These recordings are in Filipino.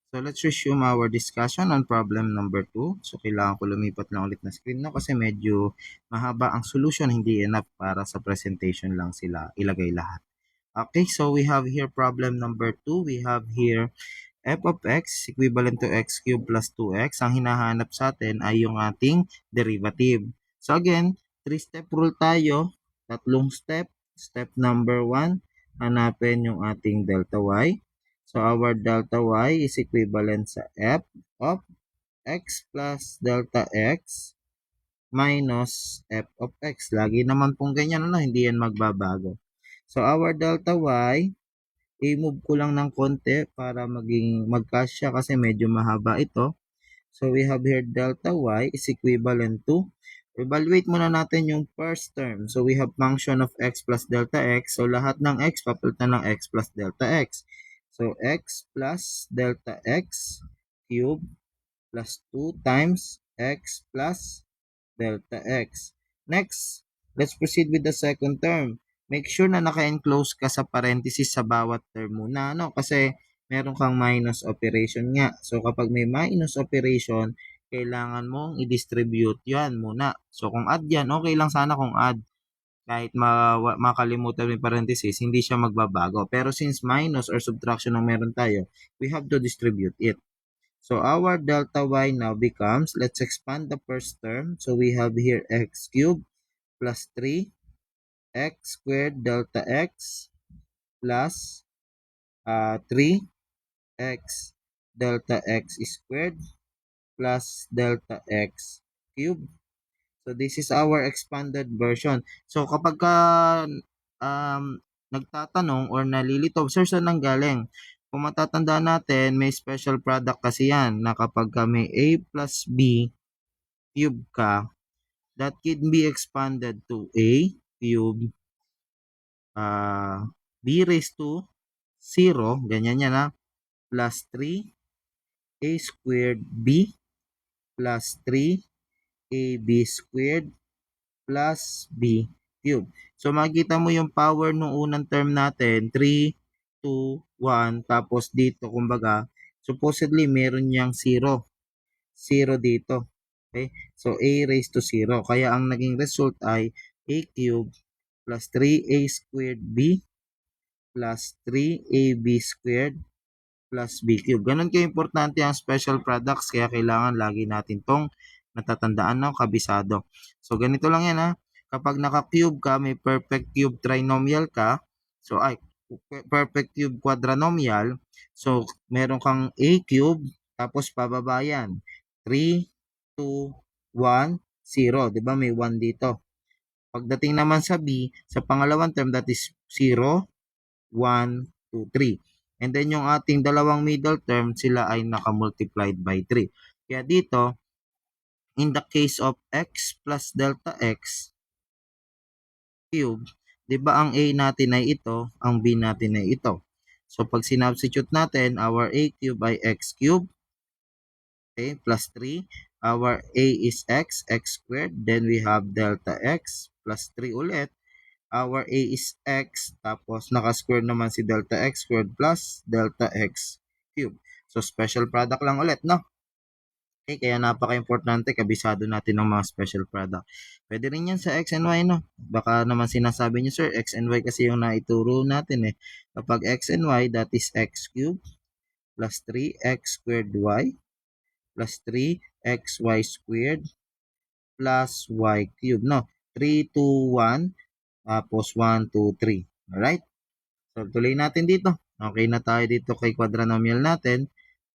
So let's resume our discussion on problem number 2. So kailangan ko lumipat lang ulit na screen no kasi medyo mahaba ang solution, hindi enough para sa presentation lang sila ilagay lahat. Okay, so we have here problem number 2. We have here f of x equivalent to x cubed plus 2x. Ang hinahanap sa atin ay yung ating derivative. So again, 3-step rule tayo. Tatlong step. Step number 1, hanapin yung ating delta y. So our delta y is equivalent sa f of x plus delta x minus f of x. Lagi naman pong ganyan, hindi yan magbabago. So our delta y, i-move ko lang ng konti para magkasya kasi medyo mahaba ito. So we have here delta y is equivalent to, evaluate muna natin yung first term. So we have function of x plus delta x. So lahat ng x, papalitan ng x plus delta x. So x plus delta x cube plus 2 times x plus delta x. Next, let's proceed with the second term. Make sure na naka-enclose ka sa parenthesis sa bawat term muna, kasi meron kang minus operation nga. So kapag may minus operation, kailangan mong i-distribute yan muna. So kung add yan, okay lang sana kung add. Kahit makalimutan yung parenthesis, hindi siya magbabago. Pero since minus or subtraction ang meron tayo, we have to distribute it. So our delta y now becomes, let's expand the first term. So we have here x cubed plus 3 x squared delta x plus 3 x delta x squared plus delta x cubed. So this is our expanded version. So kapag nagtatanong or nalilito, sir, saan nanggaling? Kung matatandaan natin, may special product kasi yan na kapag may a plus b cube ka, that can be expanded to a cube b raised to 0, ganyan yan plus 3 a squared b plus 3 ab squared plus b cube. So makikita mo yung power ng unang term natin, 3, 2, 1, tapos dito kumbaga, supposedly meron niyang 0. 0 dito. Okay? So a raised to 0. Kaya ang naging result ay a cube plus 3a squared b plus 3ab squared plus b cube. Ganun ka-importante ang special products, kaya kailangan lagi natin tong natatandaan kabisado. So ganito lang yan Kapag naka-cube ka, may perfect cube trinomial ka, so perfect cube quadrinomial, so meron kang a cube, tapos pababa yan, 3, 2, 1, 0. Diba may 1 dito. Pagdating naman sa b, sa pangalawang term, that is 0, 1, 2, 3. And then yung ating dalawang middle term, sila ay naka-multiplied by 3. Kaya dito, in the case of x plus delta x cube, di ba ang a natin ay ito, ang b natin ay ito. So pag sinubstitute natin, our a cube ay x cube, okay, plus 3. Our a is x squared. Then we have delta x plus 3 ulit. Our a is x, tapos naka-square naman si delta x squared plus delta x cube. So special product lang ulit, Okay, kaya napaka-importante, kabisado natin ng mga special product. Pwede rin yan sa x and y, Baka naman sinasabi niyo, sir, x and y kasi yung naituro natin Kapag x and y, that is x cubed plus 3x squared y plus 3xy squared plus y cubed, 3, 2, 1, tapos 1, 2, 3. Alright? So, tuloy natin dito. Okay na tayo dito kay quadrinomial natin.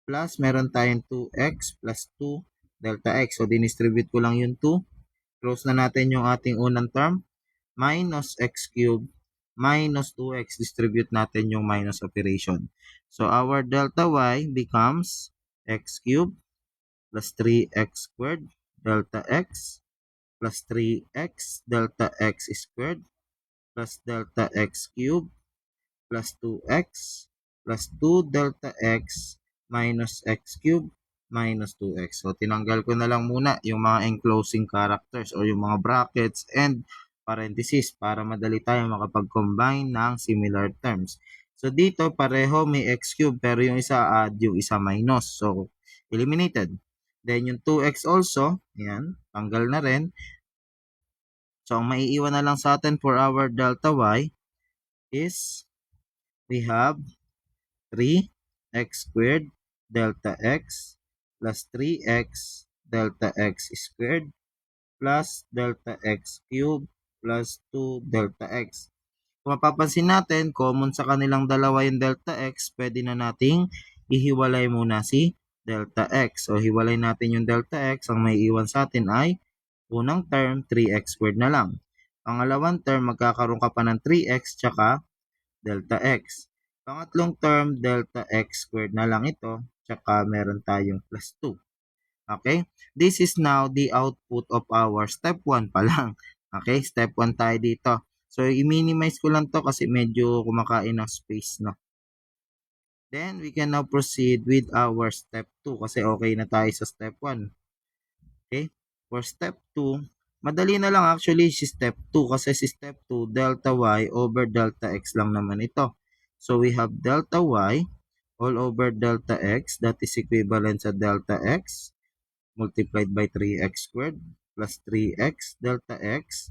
Plus, meron tayong 2x plus 2 delta x. So, dinistribute ko lang yung 2. Close na natin yung ating unang term. Minus x cubed minus 2x. Distribute natin yung minus operation. So, our delta y becomes x cubed plus 3x squared delta x plus 3x delta x squared plus delta x cubed plus 2x plus 2 delta x minus x cubed minus 2x. So, tinanggal ko na lang muna yung mga enclosing characters o yung mga brackets and parentheses para madali tayo makapag-combine ng similar terms. So, dito pareho may x cube pero yung isa add, yung isa minus. So, eliminated. Then, yung 2x also, yan, tanggal na rin. So, ang maiiwan na lang sa atin for our delta y is we have 3x squared delta x plus 3x delta x squared plus delta x cubed plus 2 delta x. Kung mapapansin natin, common sa kanilang dalawa yung delta x, pwede na nating ihiwalay muna si delta x. So, hiwalay natin yung delta x. Ang may iwan sa atin ay unang term, 3x squared na lang. Pangalawang term, magkakaroon ka pa ng 3x tsaka delta x. Pangatlong term, delta x squared na lang ito, tsaka meron tayong plus 2. Okay? This is now the output of our step 1 pa lang. Okay? Step 1 tayo dito. So, i-minimize ko lang to kasi medyo kumakain ng space, no? Then, we can now proceed with our step 2 kasi okay na tayo sa step 1. Okay? For step 2, madali na lang actually si step 2 kasi si step 2, delta y over delta x lang naman ito. So, we have delta y all over delta x that is equivalent sa delta x multiplied by 3x squared plus 3x delta x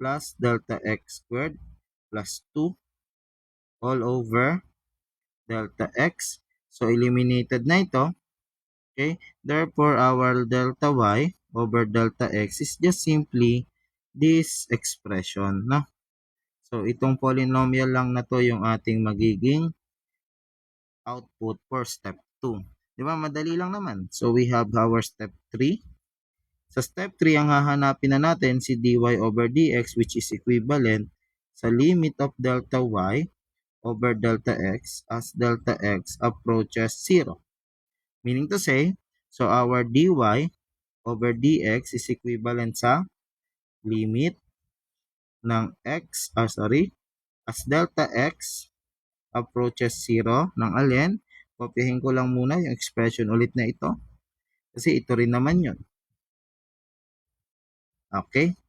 plus delta x squared plus 2 all over delta x. So, eliminated na ito. Okay? Therefore, our delta y over delta x is just simply this expression. No? So, itong polynomial lang na to yung ating magiging output for step 2. Di ba? Madali lang naman. So, we have our step 3. Sa step 3, ang hahanapin na natin si dy over dx which is equivalent sa limit of delta y over delta x as delta x approaches 0. Meaning to say, so our dy over dx is equivalent sa limit ng x, as delta x approaches 0 ng alin. Kopyahin ko lang muna yung expression ulit na ito kasi ito rin naman yun. Okay?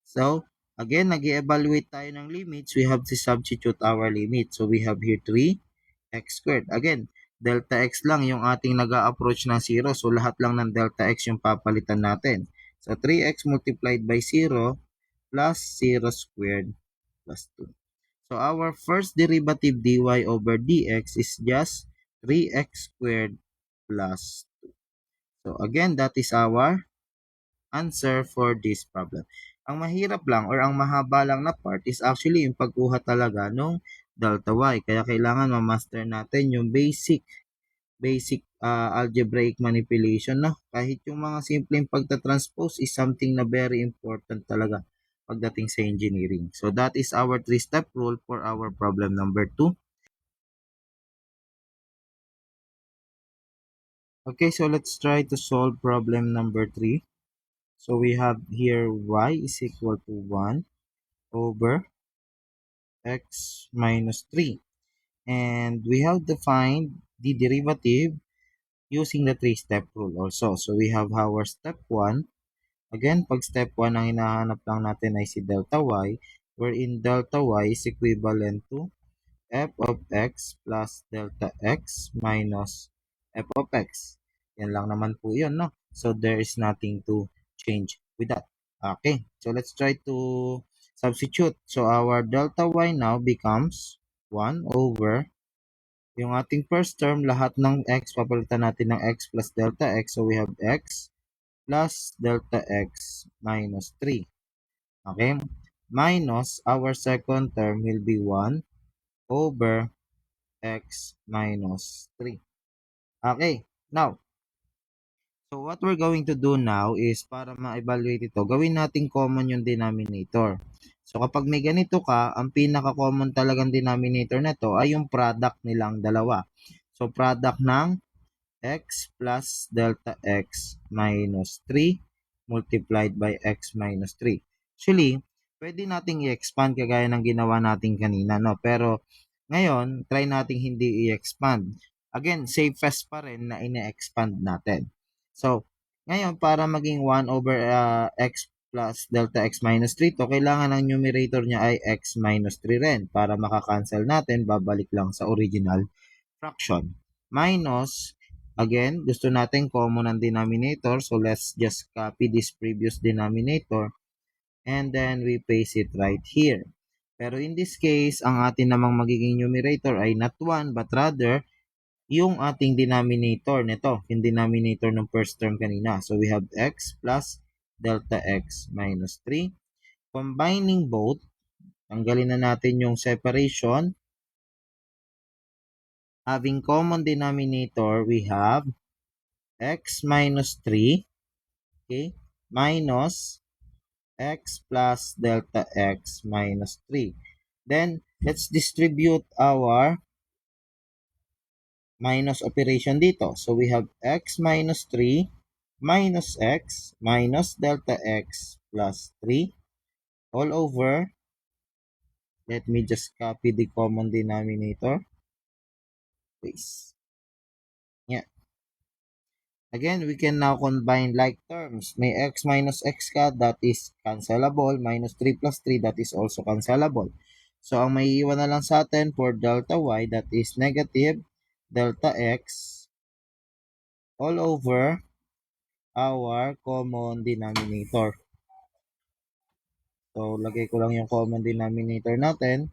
So, again, nag-evaluate tayo ng limits. We have to substitute our limit. So, we have here 3x squared. Again, delta x lang yung ating nag-a-approach na 0. So, lahat lang ng delta x yung papalitan natin. So, 3x multiplied by 0 plus 0 squared plus 2. So, our first derivative dy over dx is just 3x squared plus 2. So, again, that is our answer for this problem. Ang mahirap lang or ang mahaba lang na part is actually yung pagkuha talaga nung delta y. Kaya kailangan ma-master natin yung basic algebraic manipulation, no? Kahit yung mga simpleng pagta-transpose is something na very important talaga pagdating sa engineering. So that is our 3-step rule for our problem number 2. Okay, so let's try to solve problem number 3. So we have here y is equal to 1 over x minus 3. And we have to find the derivative using the 3-step rule also. So we have our step 1. Again, pag step 1 ang hinahanap lang natin ay si delta y, wherein delta y is equivalent to f of x plus delta x minus f of x. Yan lang naman po yun, no? So there is nothing to change with that. Okay, so let's try to substitute. So our delta y now becomes 1 over yung ating first term, lahat ng x, papalitan natin ng x plus delta x. So we have x plus delta x minus 3. Okay? Minus our second term will be 1 over x minus 3. Okay. Now, so what we're going to do now is para ma-evaluate ito, gawin natin common yung denominator. So kapag may ganito ka, ang pinaka-common talagang denominator na to ay yung product nilang dalawa. So product ng x plus delta x minus 3 multiplied by x minus 3. Actually, pwede nating i-expand kagaya ng ginawa natin kanina, no? Pero ngayon, try nating hindi i-expand. Again, safest pa rin na ine-expand natin. So, ngayon, para maging 1 over x plus delta x minus 3 to, kailangan ang numerator niya ay x minus 3 rin. Para makakancel natin, babalik lang sa original fraction. Minus, again, gusto natin common ang denominator. So, let's just copy this previous denominator and then we paste it right here. Pero in this case, ang atin namang magiging numerator ay not 1 but rather yung ating denominator nito, yung denominator ng first term kanina. So, we have x plus delta x minus 3. Combining both, tanggalin na natin yung separation. Having common denominator, we have x minus 3, okay, minus x plus delta x minus 3. Then, let's distribute our minus operation dito. So, we have x minus 3 minus x minus delta x plus 3 all over. Let me just copy the common denominator. Please. Yeah. Again, we can now combine like terms. May x minus x ka, that is cancelable. Minus 3 plus 3, that is also cancelable. So, ang may iwan na lang sa atin for delta y, that is negative delta x all over our common denominator. So, lagay ko lang yung common denominator natin.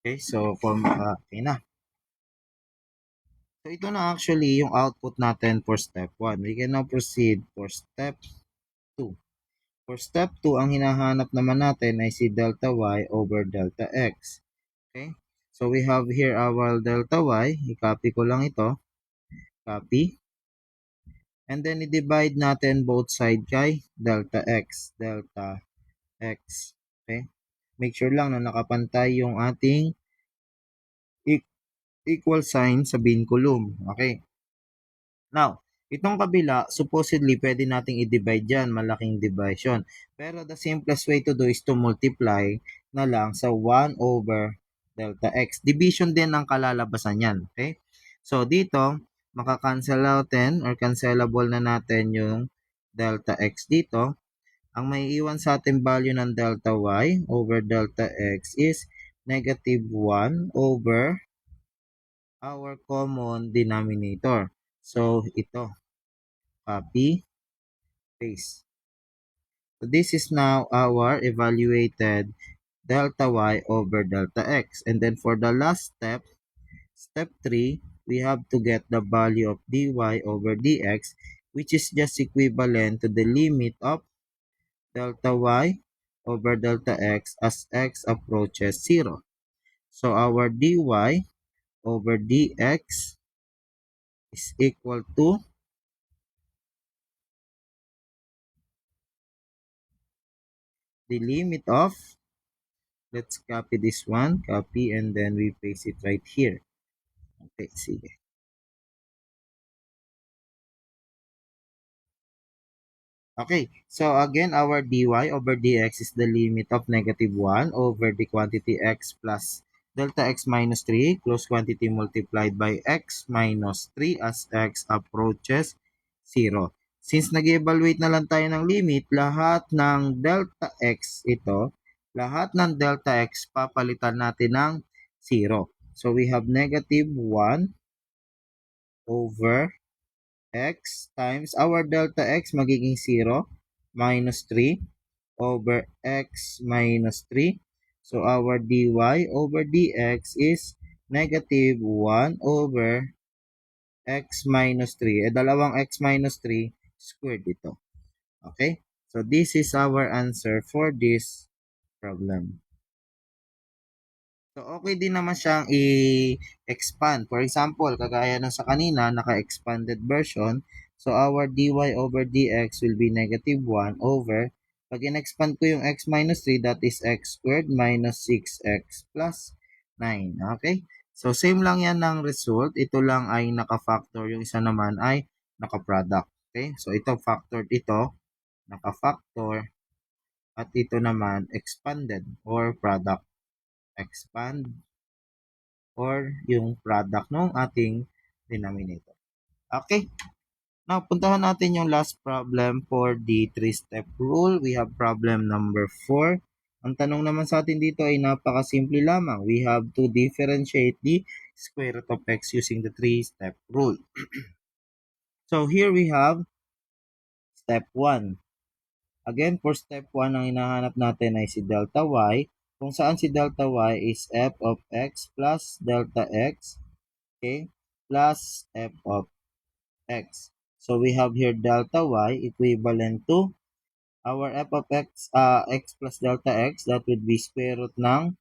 Okay, so, okay na. So, ito na actually yung output natin for step 1. We can now proceed for step 2. For step 2, ang hinahanap naman natin ay si delta y over delta x. Okay? So, we have here our delta y. I-copy ko lang ito. Copy. And then, i-divide natin both side kay delta x. Delta x. Okay? Make sure lang na nakapantay yung ating equal sign sa bin column. Okay? Now, itong kabila, supposedly, pwede nating i-divide dyan, malaking division. Pero the simplest way to do is to multiply na lang sa 1 over delta x. Division din ang kalalabasan yan. Okay? So, dito, makakancel natin or cancelable na natin yung delta x dito. Ang may iwan sa ating value ng delta y over delta x is negative 1 over our common denominator. So, ito. Copy, paste. So, this is now our evaluated delta y over delta x. And then for the last step, step 3, we have to get the value of dy over dx, which is just equivalent to the limit of delta y over delta x as x approaches 0. So, our dy over dx is equal to the limit of, let's copy this one, copy, and then we paste it right here. Okay, sige. Okay, so again, our dy over dx is the limit of negative 1 over the quantity x plus delta x minus 3 close quantity multiplied by x minus 3 as x approaches 0. Since nag-evaluate na lang tayo ng limit, lahat ng delta x ito, lahat ng delta x papalitan natin ng 0. So we have negative 1 over x times our delta x magiging 0 minus 3 over x minus 3. So, our dy over dx is negative 1 over x minus 3. Dalawang x minus 3 squared ito. Okay? So, this is our answer for this problem. So, okay din naman siyang i-expand. For example, kagaya ng sa kanina, naka-expanded version. So, our dy over dx will be negative 1 over, pag in-expand ko yung x minus 3, that is x squared minus 6x plus 9. Okay? So, same lang yan ng result. Ito lang ay naka-factor. Yung isa naman ay naka-product. Okay? So, ito factored ito, naka-factor, at ito naman expanded or product. Expand or yung product ng ating denominator. Okay? Now, puntahan natin yung last problem for the three-step rule. We have problem number 4. Ang tanong naman sa atin dito ay napakasimple lamang. We have to differentiate the square root of x using the three-step rule. So, here we have step 1. Again, for step 1, ang hinahanap natin ay si delta y, kung saan si delta y is f of x plus delta x, okay, plus f of x. So, we have here delta y equivalent to our f of x plus delta x, that would be square root ng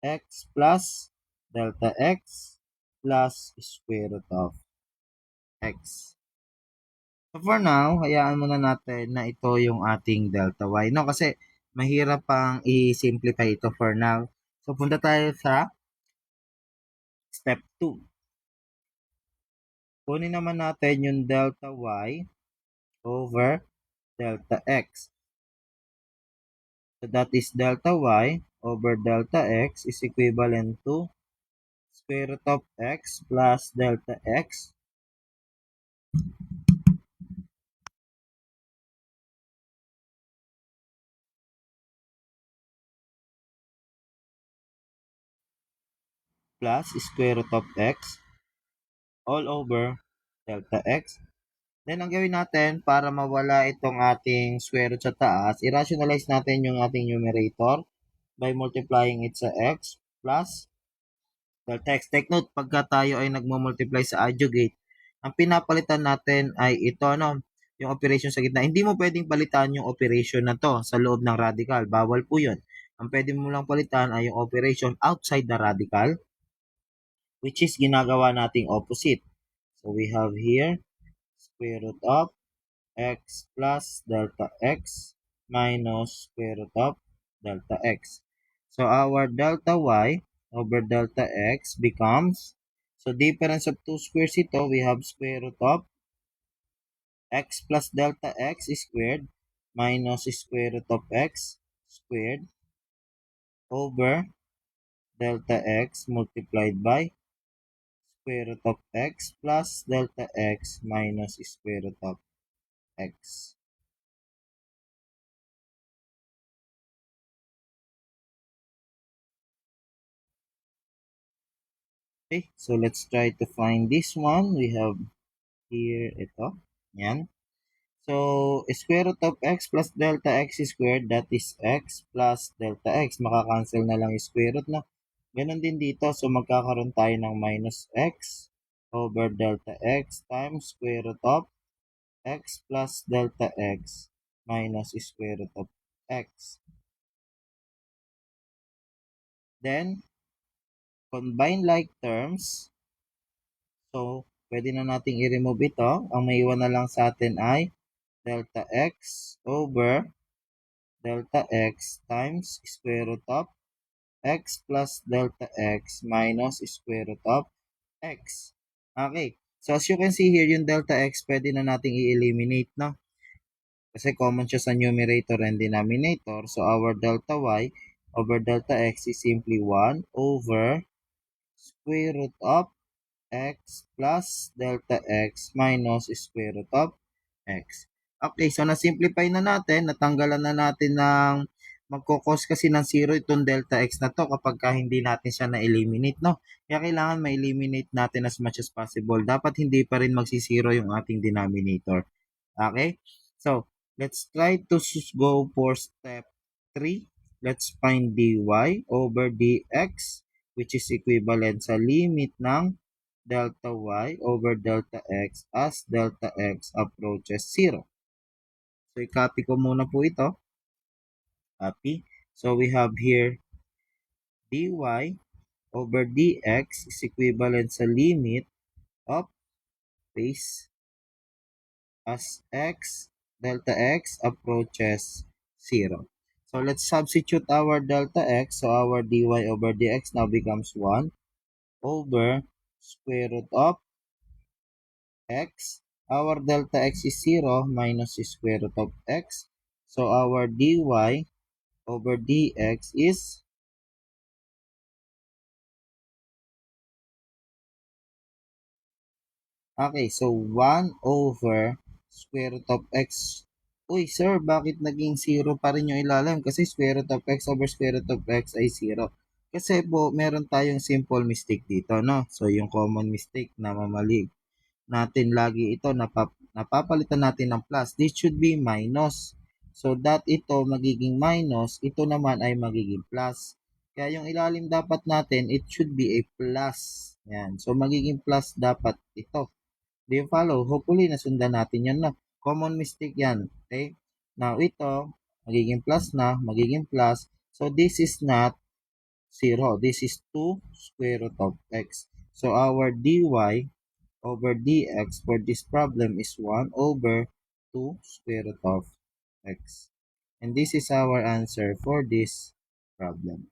x plus delta x plus square root of x. So for now, hayaan muna natin na ito yung ating delta y, no? Kasi mahirap pang i-simplify ito for now. So punta tayo sa step 2. Kunin naman natin yung delta y over delta x. So that is delta y over delta x is equivalent to square root of x plus delta x plus square root of x all over delta x. Then, ang gawin natin para mawala itong ating square root sa taas, i-rationalize natin yung ating numerator by multiplying it sa x plus delta x. Take note, pagka tayo ay nagmo-multiply sa adjugate, ang pinapalitan natin ay ito, ano, yung operation sa gitna. Hindi mo pwedeng palitan yung operation na to sa loob ng radical. Bawal po yun. Ang pwede mo lang palitan ay yung operation outside the radical, which is ginagawa nating opposite. So, we have here square root of x plus delta x minus square root of delta x. So our delta y over delta x becomes, so difference of two squares ito, we have square root of x plus delta x squared minus square root of x squared over delta x multiplied by square root of x plus delta x minus square root of x. Okay, so let's try to find this one. We have here ito. Yan. So, square root of x plus delta x squared, that is x plus delta x. Makakancel na lang yung square root, no? Ganon din dito. So, magkakaroon tayo ng minus x over delta x times square root of x plus delta x minus square root of x. Then, combine like terms. So, pwede na nating i-remove ito. Ang maiwan na lang sa atin ay delta x over delta x times square root of x plus delta x minus square root of x. Okay. So, as you can see here, yung delta x, pwede na nating i-eliminate, no? Kasi common siya sa numerator and denominator. So, our delta y over delta x is simply 1 over square root of x plus delta x minus square root of x. Okay, so na-simplify na natin, natanggalan na natin ng magkokos kasi ng 0 itong delta x na to kapag hindi natin siya na-eliminate, no? Kaya kailangan ma-eliminate natin as much as possible. Dapat hindi pa rin magsisiro yung ating denominator. Okay? So, let's try to go for step 3. Let's find dy over dx, which is equivalent sa limit ng delta y over delta x as delta x approaches 0. So, i-copy ko muna po ito. Copy. So, we have here dy over dx is equivalent sa limit of base as x, delta x approaches 0. So, let's substitute our delta x. So, our dy over dx now becomes 1 over square root of x Our delta x is 0 minus the square root of x. So our dy over dx is, okay, so 1 over square root of x. Uy, sir, bakit naging 0 pa rin yung ilalim? Kasi square root of x over square root of x ay 0. Kasi po, meron tayong simple mistake dito, no? So, yung common mistake na mamali natin lagi ito, napapalitan natin ng plus. This should be minus. So, that ito magiging minus, ito naman ay magiging plus. Kaya yung ilalim dapat natin, it should be a plus. Yan. So, magiging plus dapat ito. Do you follow? Hopefully, nasundan natin yan na. Common mistake yan. Okay? Now, ito, magiging plus na, magiging plus. So, this is not 0. This is 2 square root of x. So, our dy over dx for this problem is 1 over 2 square root of x. And this is our answer for this problem.